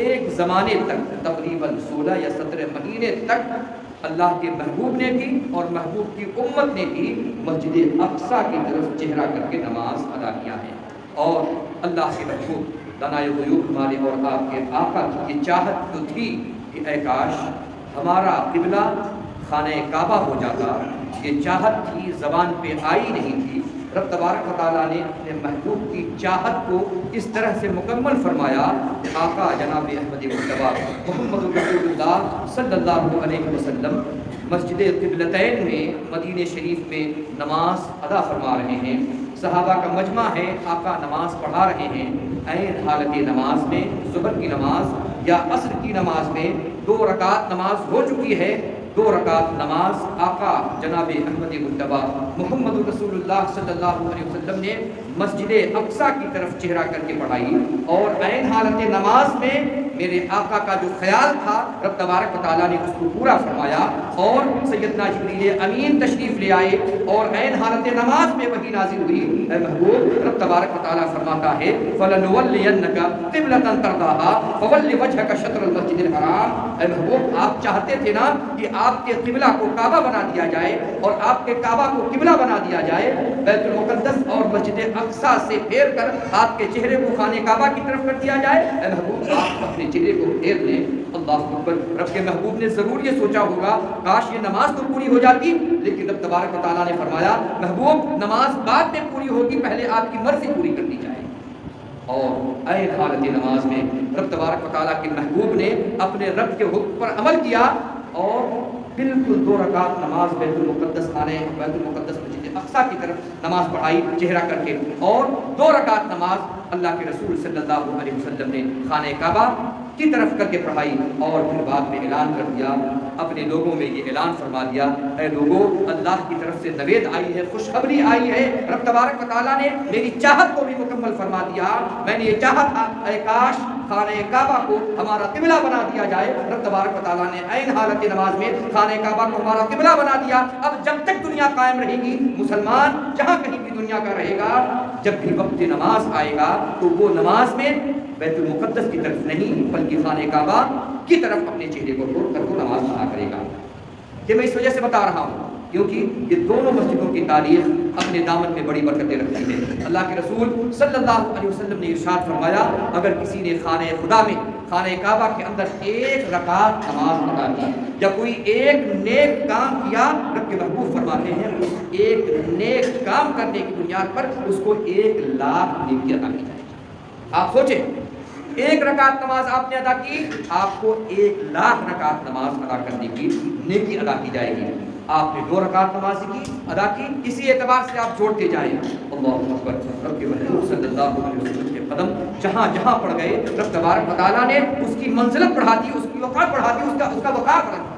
ایک زمانے تک تقریباً 16 یا 17 مہینے تک اللہ کے محبوب نے بھی اور محبوب کی امت نے بھی مسجد اقصیٰ کی طرف چہرہ کر کے نماز ادا کیا ہے۔ اور اللہ کے محبوب دانائے غیوب ہمارے اور آپ کے آقا کی یہ چاہت تو تھی کہ اے کاش ہمارا قبلہ خانہ کعبہ ہو جاتا، یہ چاہت تھی، زبان پہ آئی نہیں تھی۔ رب تبارک و تعالیٰ نے اپنے محبوب کی چاہت کو اس طرح سے مکمل فرمایا کہ آقا جناب احمد مصطفیٰ محمد رسول اللہ صلی اللہ علیہ وسلم مسجد قبلتین میں مدینہ شریف میں نماز ادا فرما رہے ہیں۔ صحابہ کا مجمع ہے، آقا نماز پڑھا رہے ہیں۔ عین حالت نماز میں ظہر کی نماز یا عصر کی نماز میں 2 رکعت نماز ہو چکی ہے۔ 2 رکعت نماز آقا جناب احمد مصطفیٰ محمد رسول اللہ صلی اللہ علیہ وسلم نے مسجد اقصیٰ کی طرف چہرہ کر کے پڑھائی، اور عین حالت نماز میں میرے آقا کا جو خیال تھا رب تبارک و تعالیٰ نے اس کو پورا فرمایا، اور سیدنا جبریل امین تشریف لے آئے اور عین حالت نماز میں وحی نازل ہوئی۔ اے محبوب، رب تبارک و تعالیٰ فرماتا ہے فَلَنُوَلِّيَنَّكَ قِبْلَةً تَرْضَاهَا فَوَلِّ وَجْهَكَ شَطْرَ الْمَسْجِدِ الْحَرَامِ۔ اے محبوب، آپ چاہتے تھے نا کہ آپ کے قبلہ کو کعبہ بنا دیا جائے اور آپ کے کعبہ کو قبلہ بنا دیا جائے، بیت المقدس اور مسجد اقصیٰ سے پھیر کر آپ کے چہرے کو خانہ کعبہ کی طرف کر دیا جائے۔ اے محبوب، آپ اپنے چہرے کو پھیر لیں۔ اللہ اکبر۔ رب کے محبوب نے ضرور یہ سوچا ہوگا کاش یہ نماز تو پوری ہو جاتی، لیکن رب تبارک و تعالیٰ نے فرمایا محبوب نماز بعد میں پوری ہوگی، پہلے آپ کی مرضی پوری کر دی جائے۔ اور عین حالت نماز میں رب تبارک و تعالیٰ کے محبوب نے اپنے رب کے حکم پر عمل کیا اور بالکل 2 رکعت نماز بیت المقدس مسجد اقصیٰ کی طرف نماز پڑھائی چہرہ کر کے، اور 2 رکعت نماز اللہ کے رسول صلی اللہ علیہ وسلم نے خانہ کعبہ کی طرف کر کے پڑھائی، اور پھر بعد میں اعلان کر دیا، اپنے لوگوں میں یہ اعلان فرما دیا اے لوگوں، اللہ کی طرف سے نوید آئی ہے، خوشخبری آئی ہے، رب تبارک و تعالیٰ نے میری چاہت کو بھی مکمل فرما دیا۔ میں نے یہ چاہا تھا اے کاش خانہ کعبہ کو ہمارا قبلہ بنا دیا جائے، رب تبارک و تعالیٰ نے عین حالت نماز میں خانہ کعبہ کو ہمارا قبلہ بنا دیا۔ اب جب تک دنیا قائم رہے گی، مسلمان جہاں کہیں بھی دنیا کا رہے گا، جب بھی وقت نماز آئے گا تو وہ نماز میں بیت المقدس کی طرف نہیں بلکہ خانہ کعبہ کی طرف اپنے چہرے کو توڑ کر وہ نماز ادا کرے گا۔ یہ میں اس وجہ سے بتا رہا ہوں کیونکہ یہ دونوں مسجدوں کی تاریخ اپنے دامن میں بڑی برکتیں رکھتی ہے۔ اللہ کے رسول صلی اللہ علیہ وسلم نے ارشاد فرمایا اگر کسی نے خانہ خدا میں خانہ کعبہ کے اندر 1 رکعت نماز ادا کی یا کوئی ایک نیک کام کیا، رب کے محبوب فرماتے ہیں اس ایک نیک کام کرنے کی بنیاد پر اس کو 1 لاکھ نیکی عطا کی جائے گی۔ آپ سوچیں 1 رکعت نماز آپ نے ادا کی، آپ کو 1 لاکھ رکعت نماز ادا کرنے کی نیکی ادا کی جائے گی۔ آپ نے 2 رکعت نماز کی ادا کی، اسی اعتبار سے آپ جوڑتے جائیں۔ اللہ اکبر۔ رب کے محبوب صلی اللہ علیہ وسلم کے قدم جہاں جہاں پڑ گئے، رب تبارک و تعالیٰ نے اس کی منزلت بڑھاتی، اس کی وقار بڑھاتی، اس کا وقار بڑھاتی۔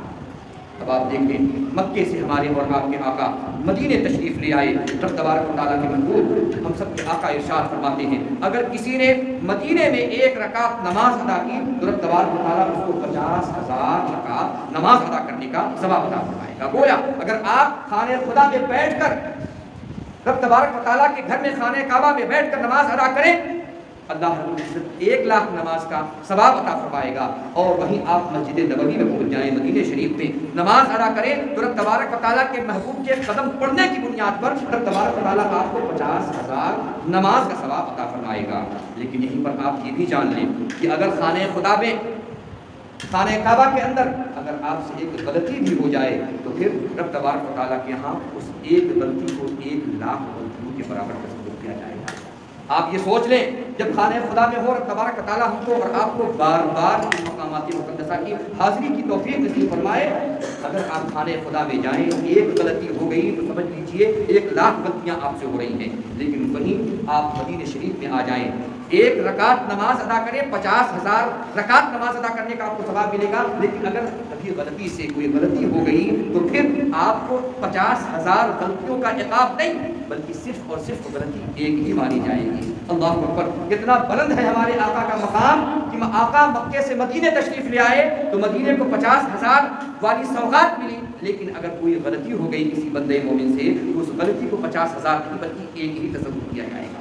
اب آپ دیکھیں مکے سے ہمارے اور آپ کے آقا مدینے تشریف لے آئے، رب تبارک و تعالیٰ کے محبوب ہم سب کے آقا ارشاد فرماتے ہیں اگر کسی نے مدینے میں 1 رکعت نماز ادا کی تو رب تبارک و تعالیٰ اس کو 50,000 رکعت نماز ادا کرنے کا ثواب عطا فرمائے گا۔ گویا اگر آپ خانہ خدا میں بیٹھ کر رب تبارک و تعالیٰ کے گھر میں خانہ کعبہ میں بیٹھ کر نماز ادا کریں، اللہ رب العزت 1 لاکھ نماز کا ثواب عطا فرمائے گا۔ اور وہیں آپ مسجد نبوی میں پہنچ جائیں، مدینہ شریف میں نماز ادا کریں تو رب تبارک و تعالیٰ کے محبوب کے قدم پڑنے کی بنیاد پر رب تبارک و تعالیٰ آپ کو 50,000 نماز کا ثواب عطا فرمائے گا۔ لیکن یہیں پر آپ یہ بھی جان لیں کہ اگر خانہ خدا میں خانہ کعبہ کے اندر اگر آپ سے ایک غلطی بھی ہو جائے تو پھر رب تبارک و تعالیٰ کے یہاں اس ایک غلطی کو 1 لاکھ غلطیوں کے برابر تصور کیا جائے گا۔ آپ یہ سوچ لیں جب خانہ خدا میں ہو رب تبارک و تعالیٰ ہم کو اور آپ کو بار بار ان مقامات مقدسہ کی حاضری کی توفیق نصیب فرمائے، اگر آپ خانہ خدا میں جائیں ایک غلطی ہو گئی تو سمجھ لیجئے 1 لاکھ غلطیاں آپ سے ہو رہی ہیں۔ لیکن وہیں آپ مدینہ شریف میں آ جائیں، 1 رکعت نماز ادا کریں، 50,000 رکعت نماز ادا کرنے کا آپ کو ثواب ملے گا۔ لیکن اگر کبھی غلطی سے کوئی غلطی ہو گئی تو پھر آپ کو 50,000 غلطیوں کا عقاب نہیں بلکہ صرف اور صرف غلطی ایک ہی مانی جائے گی۔ اللہ اکبر۔ کتنا بلند ہے ہمارے آقا کا مقام کہ آقا مکے سے مدینے تشریف لے آئے تو مدینے کو 50,000 والی سوغات ملی، لیکن اگر کوئی غلطی ہو گئی کسی بندے مومن سے تو اس غلطی کو 50,000 نہیں بلکہ ایک ہی تصور کیا جائے گا۔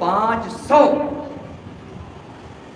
500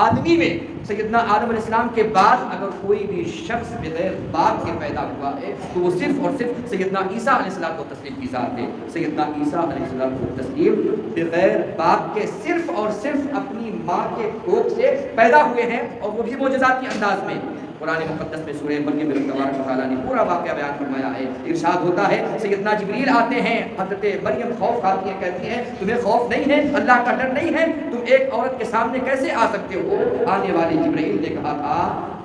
آدمی میں سیدنا آدم علیہ السلام کے بعد اگر کوئی بھی شخص بغیر باپ کے پیدا ہوا ہے تو وہ صرف اور صرف سیدنا عیسیٰ علیہ السلام کو تسلیم کی ذات ہے۔ سیدنا عیسیٰ علیہ السلام کو تسلیم بغیر باپ کے صرف اور صرف اپنی ماں کے کوکھ سے پیدا ہوئے ہیں، اور وہ بھی معجزات کے انداز میں۔ قرآن مقدس میں سورہ مریم میں تبارک و تعالیٰ نے پورا واقعہ بیان فرمایا ہے۔ ارشاد ہوتا ہے سیدنا جبریل آتے ہیں، حضرت مریم خوف کھاتی ہیں، کہتی ہیں تمہیں خوف نہیں ہے، اللہ کا ڈر نہیں ہے، تم ایک عورت کے سامنے کیسے آ سکتے ہو؟ آنے والے جبریل نے کہا تھا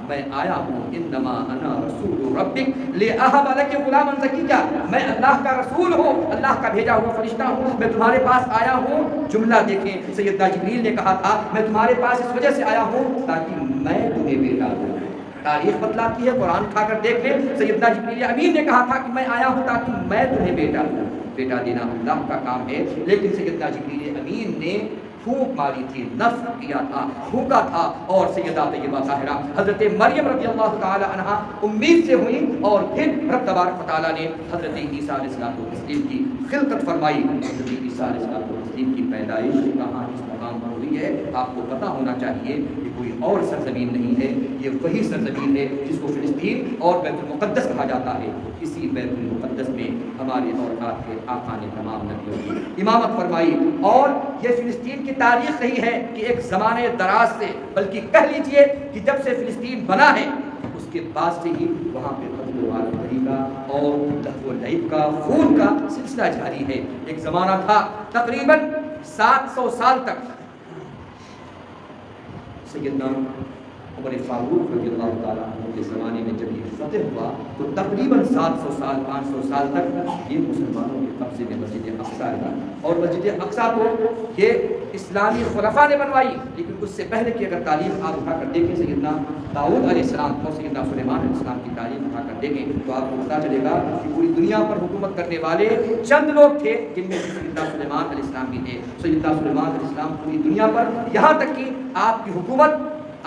میں آیا ہوں انما انا رسول ربک لأہب لک غلاما زکیا، میں اللہ کا رسول ہوں، اللہ کا بھیجا ہوا فرشتہ ہوں، میں تمہارے پاس آیا ہوں۔ جملہ دیکھیں، سیدنا جبریل نے کہا تھا میں تمہارے پاس اس وجہ سے آیا ہوں تاکہ میں تمہیں بیٹا دوں۔ تاریخ بتلاتی ہے، قرآن کھا کر دیکھ لیں، سیدنا جبریل امین نے کہا تھا کہ میں آیا ہوں تاکہ میں تمہیں بیٹا دوں۔ بیٹا دینا اللہ کا کام ہے، لیکن سیدنا جبریل امین نے پھونک ماری تھی، نفخ کیا تھا، پھونکا تھا، اور سیدہ طیبہ طاہرہ حضرت مریم رضی اللہ تعالی عنہا امید سے ہوئی، اور پھر رب تبارک و تعالیٰ نے حضرت عیسیٰ علیہ السلام کو تسلیم کی، خلقت فرمائی۔ حضرت عیسیٰ علیہ السلام کو تسلیم کی پیدائش کہاں اس مقام پر ہوئی ہے آپ کو پتہ ہونا چاہیے، کہ کوئی اور سرزمین نہیں ہے، یہ وہی سرزمین ہے جس کو فلسطین اور بیت المقدس کہا جاتا ہے۔ اسی بیت المقدس میں ہمارے اور آپ کے آقا نے تمام نبیوں کی امامت فرمائی، اور یہ فلسطین کی تاریخ رہی ہے کہ ایک زمانے دراز سے، بلکہ کہہ لیجئے کہ جب سے فلسطین بنا ہے اس کے بعد سے ہی وہاں پہ قتل و آرزی کا اور لہو و لعب کا، خون کا سلسلہ جاری ہے۔ ایک زمانہ تھا تقریباً 700 سال تک سیدنا عمر فاروق رضی اللہ تعالیٰ عنہ کے زمانے میں جب یہ فتح ہوا تو تقریباً 700 سال 500 سال تک یہ مسلمانوں کے قبضے میں مسجد اقصیٰ رہی، اور مسجد اقصیٰ کو یہ اسلامی خلفاء نے بنوائی، لیکن اس سے پہلے کی اگر تاریخ آپ اٹھا کر دیکھیں، سیدنا داؤد علیہ السلام اور سیدنا سلیمان علیہ السلام کی تاریخ اٹھا کر دیکھیں تو آپ کو پتہ چلے گا کہ پوری دنیا پر حکومت کرنے والے چند لوگ تھے، جن میں سیدنا سلیمان علیہ السلام بھی تھے۔ سیدنا سلیمان علیہ السلام پوری دنیا پر، یہاں تک کہ آپ کی حکومت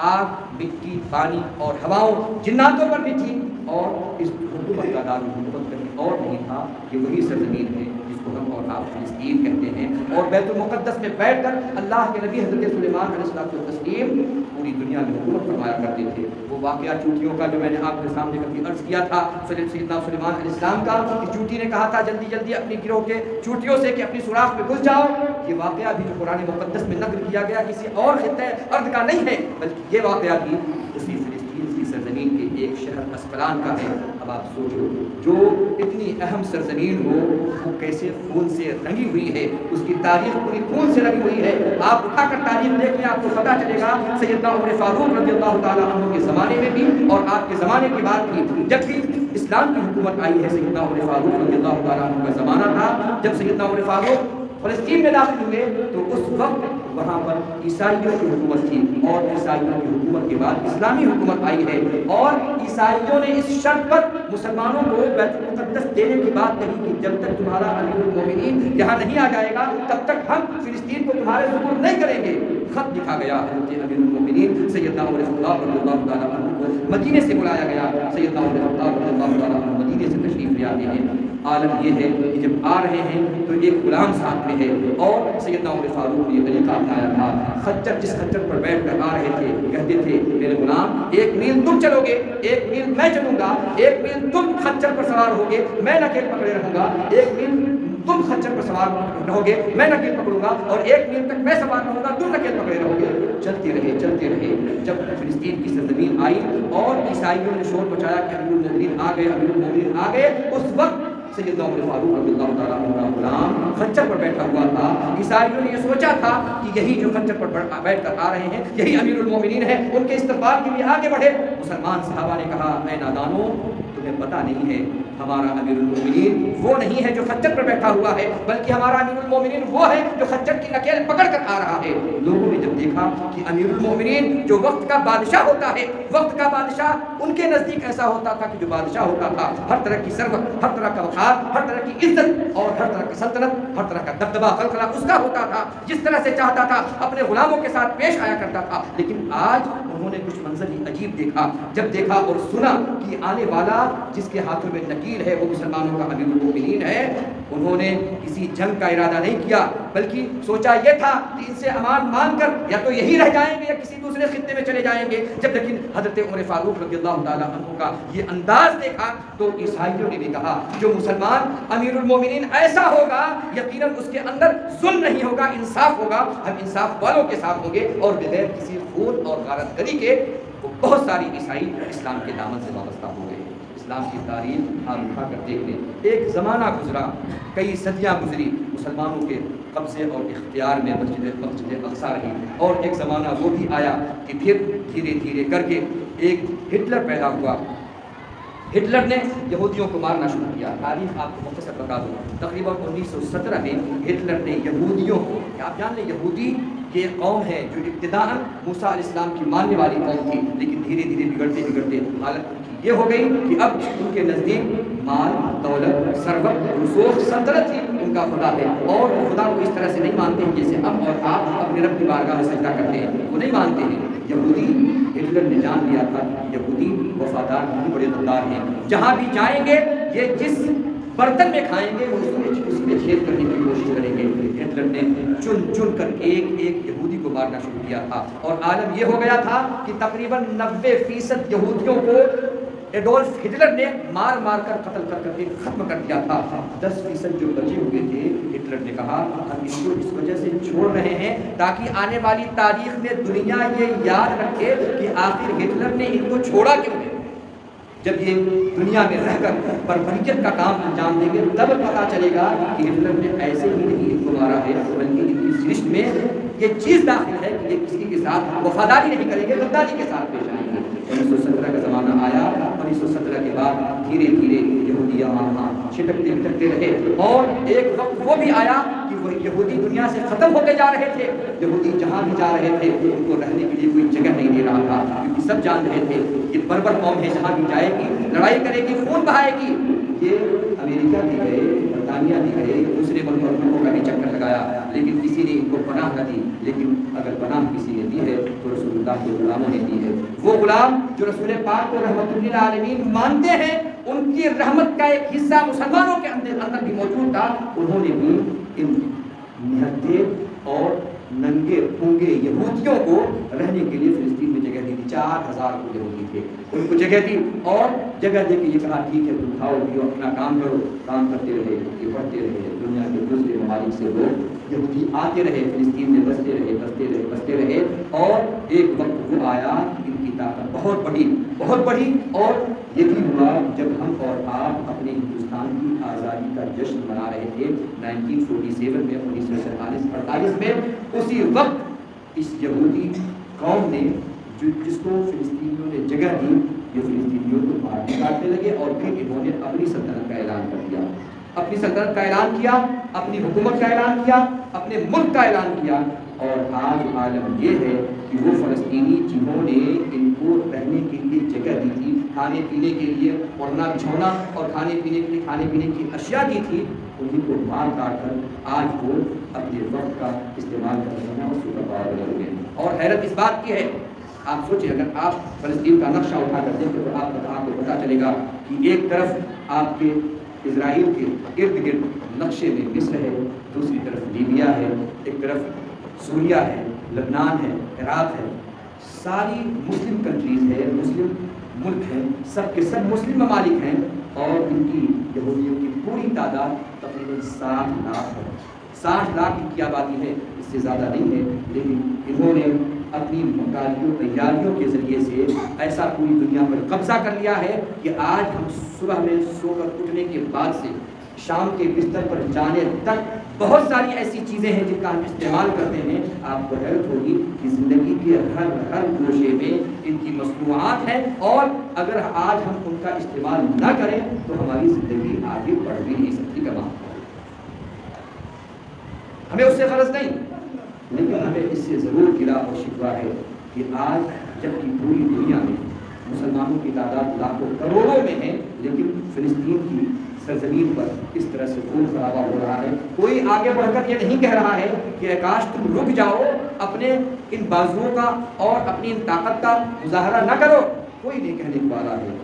آگ، مٹی، پانی اور ہواؤں، جناتوں پر بھی تھی، اور اس حکومت کا دارالحکومت کہیں اور نہیں تھا، یہ وہی سرزمین ہے جس کو ہم اور آپ فلسطین کہتے ہیں۔ اور بیت المقدس میں بیٹھ کر اللہ کے نبی حضرت سلیمان علیہ السلام کو تسلیم پوری دنیا میں حکومت فرمایا کرتے تھے۔ وہ واقعہ چوٹیوں کا جو میں نے آپ کے سامنے کبھی عرض کیا تھا سیدنا سلیمان علیہ السلام کا، کہ چوٹی نے کہا تھا جلدی جلدی اپنی گروہ کے چوٹیوں سے کہ اپنی سوراخ میں گھس جاؤ، یہ واقعہ بھی جو قرآن مقدس میں نقل کیا گیا کسی اور خطے ارض کا نہیں ہے، بلکہ یہ واقعہ بھی اسی فلسطین کی سرزمین کے ایک شہر اسقلان کا ہے۔ اب آپ سوچو جو اتنی اہم سرزمین ہو وہ کیسے خون سے رنگی ہوئی ہے، اس کی تاریخ پوری خون سے رنگی ہوئی ہے۔ آپ اٹھا کر تاریخ دیکھ لیں آپ کو پتہ چلے گا سیدنا عمر فاروق رضی اللہ تعالیٰ عنہ کے زمانے میں بھی اور آپ کے زمانے کے بعد بھی، جب بھی اسلام کی حکومت آئی ہے سیدنا عمر فاروق رضی اللہ تعالیٰ عنہ کا زمانہ تھا۔ جب سیدنا عمر فاروق فلسطین میں داخل ہوئے تو اس وقت وہاں پر عیسائیوں کی حکومت تھی، اور عیسائیوں کی حکومت کے بعد اسلامی حکومت آئی ہے، اور عیسائیوں نے اس شرط پر مسلمانوں کو بیت المقدس دینے کی بات کہی کہ جب تک تمہارا امیر المومنین یہاں نہیں آ جائے گا تب تک ہم فلسطین کو تمہارے سپرد نہیں کریں گے۔ خط لکھا گیا حضرت امیر المومنین سیدنا عمر خطاب رضی اللہ تعالیٰ عنہ کو مدینے سے بلایا گیا۔ سیدنا عمر خطاب رضی اللہ تعالیٰ عنہ مدینے سے تشریف لے آتے ہیں۔ عالم یہ ہے کہ جب آ رہے ہیں تو ایک غلام ساتھ میں ہے، اور سیدنا عمر فاروق نے یہ طریقہ اپنایا تھا، خچر جس خچر پر بیٹھ کر آ رہے تھے کہتے تھے میرے غلام ایک میل تم چلو گے، ایک میل میں چلوں گا، ایک میل تم خچر پر سوار ہوگے میں نکیل پکڑے رہوں گا، ایک میل تم خچر پر سوار رہو گے میں نکیل پکڑوں گا، اور ایک میل تک میں سوار رہوں گا تم نکیل پکڑے رہو گے۔ چلتے رہے چلتے رہے، جب فلسطین کی سرزمین آئی اور عیسائیوں نے شور مچایا کہ امیر المومنین آ گئے، امیر المومنین آ گئے، اس وقت سیدنا عمر فاروق رضی اللہ تعالیٰ عنہ کا غلام خچر پر بیٹھا ہوا تھا۔ عیسائیوں نے یہ سوچا تھا کہ یہی جو خچر پر بیٹھ کر آ رہے ہیں یہی امیر المومنین ہیں، ان کے استقبال کے لیے آگے بڑھے۔ مسلمان صحابہ نے کہا اے نادانو تمہیں پتہ نہیں ہے ہمارا امیر المومنین وہ نہیں ہے جو خچر پر بیٹھا ہوا ہے، بلکہ ہمارا امیر المومنین وہ ہے جو خچر کی نکیل پکڑ کر آ رہا ہے۔ لوگوں نے جب دیکھا کہ امیر المومنین جو وقت کا بادشاہ ہوتا ہے، وقت کا بادشاہ ان کے نزدیک ایسا ہوتا تھا کہ جو بادشاہ ہوتا تھا ہر طرح کی ثروت، ہر طرح کا وقار، ہر طرح کی عزت اور ہر طرح کی سلطنت، ہر طرح کا دبدبہ خلخلہ اس کا ہوتا تھا، جس طرح سے چاہتا تھا اپنے غلاموں کے ساتھ پیش آیا کرتا تھا۔ لیکن آج انہوں نے کچھ منظر ہی عجیب دیکھا، جب دیکھا اور سنا کہ آنے والا جس کے ہاتھوں میں نکیل وکیل ہے، وہ مسلمانوں کا امیر المومنین ہے، انہوں نے کسی جنگ کا ارادہ نہیں کیا، بلکہ سوچا یہ تھا کہ ان سے امان مان کر یا تو یہی رہ جائیں گے یا کسی دوسرے خطے میں چلے جائیں گے۔ جب لیکن حضرت عمر فاروق رضی اللہ تعالیٰ عنہ کا یہ انداز دیکھا تو عیسائیوں نے بھی کہا جو مسلمان امیر المومنین ایسا ہوگا یقیناً اس کے اندر ظلم نہیں ہوگا، انصاف ہوگا، ہم انصاف والوں کے ساتھ ہوں گے، اور بغیر کسی خون اور غارت گری کے وہ بہت ساری عیسائی اسلام کے دامن سے وابستہ ہو گئے۔ اسلام کی تاریخ آپ اٹھا کر دیکھ لیں، ایک زمانہ گزرا، کئی صدیاں گزری، مسلمانوں کے قبضے اور اختیار میں مسجد اقصی رہی، اور ایک زمانہ وہ بھی آیا کہ پھر دھیرے دھیرے کر کے ایک ہٹلر پیدا ہوا۔ ہٹلر نے یہودیوں کو مارنا شروع کیا۔ تاریخ آپ کو مختصر بتا دوں، تقریباً 1917 میں ہٹلر نے یہودیوں کو، آپ جان لیں یہودی یہ قوم ہے جو ابتداء موسیٰ علیہ السلام کی ماننے والی قوم تھی، لیکن دھیرے دھیرے بگڑتے بگڑتے حالت ان کی یہ ہو گئی کہ اب ان کے نزدیک مال، دولت، ثروت، رسوخ، سلطنت ہی ان کا خدا ہے، اور خدا کو اس طرح سے نہیں مانتے ہیں جیسے اب اور آپ اپنے رب کی بارگاہ میں سجدہ کرتے ہیں، وہ نہیں مانتے ہیں۔ یہودی، ہٹلر نے جان لیا تھا کہ یہودی وفادار نہیں، بڑے غدار ہیں، جہاں بھی جائیں گے یہ جس برتن میں کھائیں گے وہ اسی میں چھید کرنے کی کوشش کریں گے۔ ہٹلر نے چن چن کر ایک ایک یہودی کو مارنا شروع کیا تھا، اور عالم یہ ہو گیا تھا کہ تقریباً 90% یہودیوں کو ایڈولف ہٹلر نے مار مار کر قتل کر کے ختم کر دیا تھا۔ 10% جو بچے ہوئے تھے، ہٹلر نے کہا ہم اس کو اس وجہ سے چھوڑ رہے ہیں تاکہ آنے والی تاریخ میں دنیا یہ یاد رکھے کہ آخر ہٹلر نے ان کو چھوڑا کیوں ہے۔ جب یہ دنیا میں رہ کر بربریت کا کام انجام دیں گے تب پتہ چلے گا کہ ہٹلر نے ایسے ہی نہیں ان کو مارا ہے، بلکہ ان کی سرشت میں یہ چیز داخل ہے کہ یہ کسی کے ساتھ وفاداری نہیں کریں گے، غداری کے ساتھ پیش آئیں گے۔ 1917 کا زمانہ آیا، 1917 کے بعد دھیرے دھیرے یہودی وہاں چھٹکتے بھٹکتے رہے، اور ایک وقت وہ بھی آیا کہ وہ یہودی دنیا سے ختم ہوتے جا رہے تھے۔ یہودی جہاں بھی جا رہے تھے ان کو رہنے کے لیے کوئی جگہ نہیں دے رہا تھا، کیونکہ سب جان رہے تھے یہ بربر قوم ہے، جہاں بھی جائے گی لڑائی کرے گی، خون بہائے گی۔ یہ امریکہ بھی گئے، برطانیہ بھی گئے، دوسرے ملکوں کا بھی چکر لگایا، لیکن کسی نے ان کو پناہ نہ دی۔ لیکن اگر پناہ کسی نے دی ہے تو رسول اللہ کے غلاموں نے دی ہے۔ وہ غلام جو رسول پاک کو رحمت للعالمین مانتے ہیں، ان کی رحمت کا ایک حصہ مسلمانوں کے اندر بھی موجود تھا، انہوں نے بھی ان نہتے اور ننگے پونگے یہودیوں کو رہنے کے لیے فلسطین میں جگہ دی تھی۔ 4000 کو یہودی تھے، ان کو جگہ دی، اور جگہ دے کے یہ کہا ٹھیک ہے تم کھاؤ پیو اپنا کام کرو۔ کام کرتے رہے، یہ بڑھتے رہے، دنیا کے دوسرے ممالک سے لوگ یہودی آتے رہے، فلسطین میں بستے رہے بستے رہے بستے رہے، اور ایک وقت وہ آیا ان کی طاقت بہت بڑھی، اور یہ بھی ہوا جب ہم اور آپ اپنے ہندوستان کی آزادی کا جشن منا رہے تھے 1947 میں، 1947-48 میں، اسی وقت اس یہودی قوم نے جس کو فلسطینیوں نے جگہ دی، یہ فلسطینیوں کو مارنے کاٹنے لگے، اور پھر انہوں نے اپنی سلطنت کا اعلان کر دیا، اپنی سلطنت کا اعلان کیا، اپنی حکومت کا اعلان کیا، اپنے ملک کا اعلان کیا۔ اور آج عالم یہ ہے کہ وہ فلسطینی جنہوں نے ان کو رہنے کے لیے جگہ دی تھی، کھانے پینے کے لیے اوڑھنا بچھونا اور کھانے پینے کے لیے کھانے پینے کی اشیاء دی تھی، انہیں کو مار کاٹ کر آج وہ اپنے وقت کا استعمال کر رہے ہیں، اس کا پاور لے گئے۔ اور حیرت اس بات کی ہے، آپ سوچیں اگر آپ فلسطین کا نقشہ اٹھا کر دیکھیں تو آپ کو پتہ چلے گا کہ ایک طرف آپ کے اسرائیل کے ارد گرد نقشے میں مصر ہے، دوسری طرف لیبیا ہے، ایک طرف سوریہ ہے، لبنان ہے، عراق ہے، ساری مسلم کنٹریز ہے، مسلم ملک ہیں، سب کے سب مسلم ممالک ہیں، اور ان کی یہودیوں کی پوری تعداد تقریباً 60 لاکھ ہے۔ 60 لاکھ ان کی آبادی ہے، اس سے زیادہ نہیں ہے، لیکن انہوں نے اپنی مکاریوں تیاریوں کے ذریعے سے ایسا پوری دنیا پر قبضہ کر لیا ہے کہ آج ہم صبح میں سو کر اٹھنے کے بعد سے شام کے بستر پر جانے تک بہت ساری ایسی چیزیں ہیں جن کا ہم استعمال کرتے ہیں۔ آپ کو حیرت ہوگی کہ زندگی کے ہر گوشے میں ان کی مصنوعات ہیں، اور اگر آج ہم ان کا استعمال نہ کریں تو ہماری زندگی آگے بڑھ بھی نہیں سکتی۔ کما ہمیں اس سے غرض نہیں، لیکن ہمیں اس سے ضرور گلا اور شکوہ ہے کہ آج جب کہ پوری دنیا میں مسلمانوں کی تعداد لاکھوں کروڑوں میں ہے، لیکن فلسطین کی سرزمین پر اس طرح سے خون خرابہ ہو رہا ہے۔ کوئی آگے بڑھ کر یہ نہیں کہہ رہا ہے کہ کاش تم رک جاؤ، اپنے ان بازوؤں کا اور اپنی ان طاقت کا مظاہرہ نہ کرو، کوئی نہیں کہنے کو آ رہا ہے۔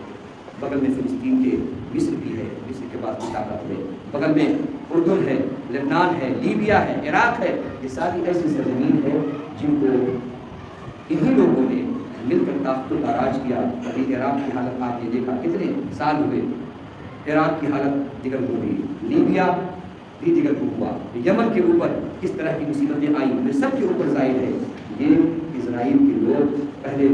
بغل میں فلسطین کے مصر بھی ہے، مصر کے بعد کی طاقت ہے، بغل میں اردن ہے، لبنان ہے، لیبیا ہے، عراق ہے، یہ ساری ایسی سرزمین ہے جن کو انہی لوگوں نے مل کر طاقت و تاراج کیا۔ ابھی عراق کی حالت آپ نے دیکھا کتنے سال ہوئے، عراق کی حالت دیگر ہو گئی، لیبیا بھی دیگر کو ہوا، یمن کے اوپر کس طرح کی مصیبتیں آئی، ان سب کے اوپر ظاہر ہے یہ اسرائیل کے لوگ پہلے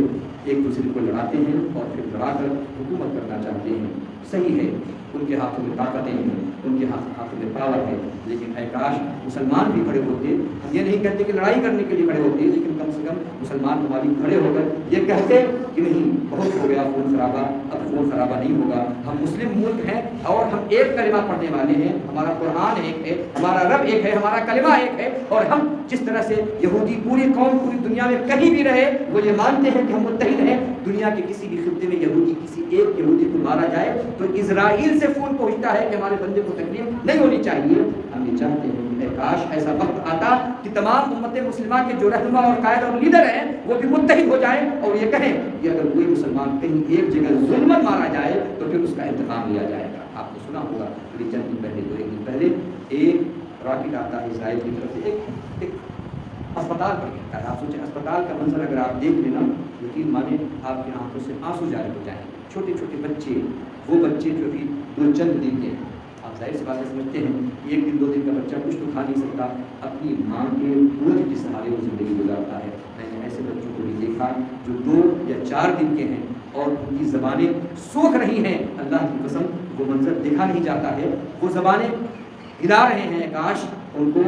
ایک دوسرے کو لڑاتے ہیں اور پھر لڑا کر حکومت کرنا چاہتے ہیں۔ صحیح ہے ان کے ہاتھوں میں طاقتیں ہیں، ان کے ہاتھوں میں پاور ہے، لیکن اے کاش مسلمان بھی کھڑے ہوتے۔ ہم یہ نہیں کہتے کہ لڑائی کرنے کے لیے کھڑے ہوتے، لیکن کم سے کم مسلمان ممالک کھڑے ہو کر یہ کہتے کہ نہیں بہت ہو گیا خون خرابہ، اب خون خرابہ نہیں ہوگا، ہم مسلم ملک ہیں اور ہم ایک کلمہ پڑھنے والے ہیں، ہمارا قرآن ایک ہے، ہمارا رب ایک ہے، ہمارا کلمہ ایک ہے، اور ہم جس طرح سے یہودی پوری قوم پوری دنیا میں کہیں بھی رہے وہ یہ مانتے ہیں کہ ہم متحد ہیں، دنیا کے کسی بھی خطے میں یہودی کسی ایک یہودی کو مارا جائے تو اسرائیل سے فون پہنچتا ہے کہ ہمارے بندے کو تکلیف نہیں ہونی چاہیے۔ ہم یہ چاہتے ہیں کہ کاش ایسا وقت آتا کہ تمام امت مسلمہ کے جو رہنما اور قائد اور لیڈر ہیں وہ بھی متحد ہو جائیں اور یہ کہیں کہ اگر کوئی مسلمان کہیں ایک جگہ ظلمن مارا جائے تو پھر اس کا انتقام لیا جائے گا۔ آپ نے سنا ہوگا کہ چند دن پہلے ایک دن پہلے ایک راکٹ آتا ہے اسرائیل کی طرف سے ایک اسپتال پر گرتا ہے۔ آپ سوچیں اسپتال کا منظر اگر آپ دیکھ لینا یقین مانے آپ کی آنکھوں سے آنسو جاری ہو جائیں۔ چھوٹے چھوٹے بچے، وہ بچے جو بھی دو چند دن کے، آپ ظاہر سی باتیں سمجھتے ہیں ایک دن دو دن کا بچہ کچھ تو کھا نہیں سکتا، اپنی ماں کے دودھ کے سہارے وہ زندگی گزارتا ہے۔ میں نے ایسے بچوں کو بھی دیکھا جو 2 یا 4 دن کے ہیں اور ان کی زبانیں سوکھ رہی ہیں، اللہ کی قسم وہ منظر دیکھا نہیں جاتا ہے، وہ زبانیں ہلا رہے ہیں، کاش ان کو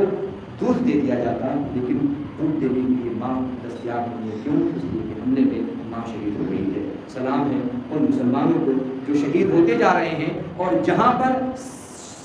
دودھ دے دیا جاتا، لیکن دودھ دینے کے لیے ماں دستیاب نہیں ہے۔ کیوں؟ اس لیے کہ حملے میں ماں شہید ہو گئی ہے۔ سلام ہے ان مسلمانوں کو جو شہید ہوتے جا رہے ہیں اور جہاں پر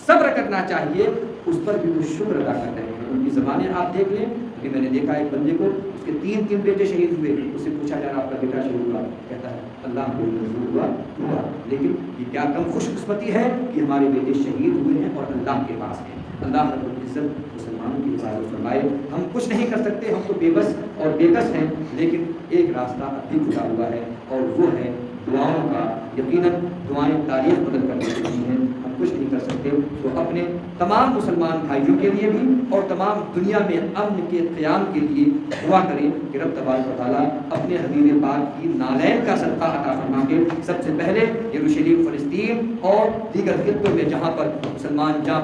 صبر کرنا چاہیے اس پر بھی وہ شکر ادا کر رہے ہیں۔ ان کی زبانیں آپ دیکھ لیں، کہ میں نے دیکھا ایک بندے کو اس کے 3 بیٹے شہید ہوئے، اس سے پوچھا جا رہا آپ کا بیٹا شہید ہوا، کہتا ہے اللہ کو منظور ہوا، لیکن یہ کیا کم خوش قسمتی ہے کہ ہمارے بیٹے شہید ہوئے ہیں اور اللہ کے پاس ہیں۔ اللہ رب العزت مسلمانوں کی حفاظت فرمائے۔ ہم کچھ نہیں کر سکتے، ہم تو بے بس اور بے کس ہیں، لیکن ایک راستہ ابھی کھلا ہوا ہے اور وہ ہے دعاؤں کا۔ یقیناً دعائیں تاریخ بدل کر دے سکتی ہیں، ہم کچھ نہیں کر سکتے، تو اپنے تمام مسلمان بھائیوں کے لیے بھی اور تمام دنیا میں امن کے قیام کے لیے دعا کریں کہ رب تبارک و تعالیٰ اپنے حبیب پاک کی نالین کا صدقہ عطا فرما کے سب سے پہلے یروشلم، فلسطین اور دیگر خطوں میں جہاں پر مسلمان جہاں